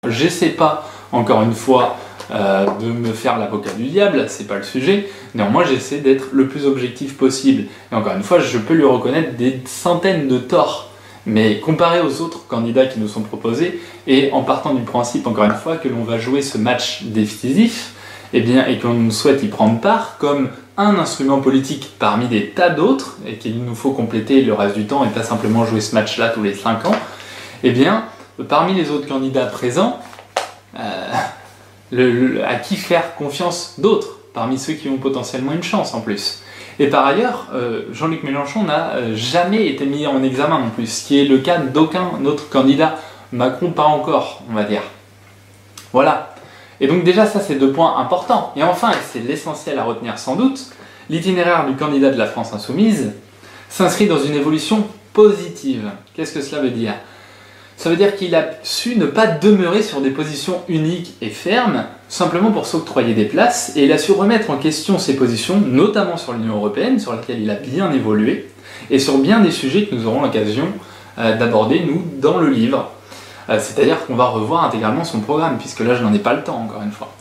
J'essaie pas, encore une fois, de me faire l'avocat du diable, c'est pas le sujet. Néanmoins, j'essaie d'être le plus objectif possible. Et encore une fois, je peux lui reconnaître des centaines de torts. Mais comparé aux autres candidats qui nous sont proposés, et en partant du principe, encore une fois, que l'on va jouer ce match décisif, et que l'on souhaite y prendre part comme un instrument politique parmi des tas d'autres, et qu'il nous faut compléter le reste du temps et pas simplement jouer ce match-là tous les 5 ans, parmi les autres candidats présents, à qui faire confiance d'autres, parmi ceux qui ont potentiellement une chance en plus. Et par ailleurs, Jean-Luc Mélenchon n'a jamais été mis en examen non plus, ce qui est le cas d'aucun autre candidat. Macron pas encore, on va dire. Voilà. Et donc déjà ça c'est 2 points importants. Et enfin, et c'est l'essentiel à retenir sans doute, l'itinéraire du candidat de la France Insoumise s'inscrit dans une évolution positive. Qu'est-ce que cela veut dire ? Ça veut dire qu'il a su ne pas demeurer sur des positions uniques et fermes, simplement pour s'octroyer des places, et il a su remettre en question ses positions, notamment sur l'Union Européenne, sur laquelle il a bien évolué, et sur bien des sujets que nous aurons l'occasion d'aborder, nous, dans le livre. C'est-à-dire qu'on va revoir intégralement son programme, puisque là je n'en ai pas le temps, encore une fois.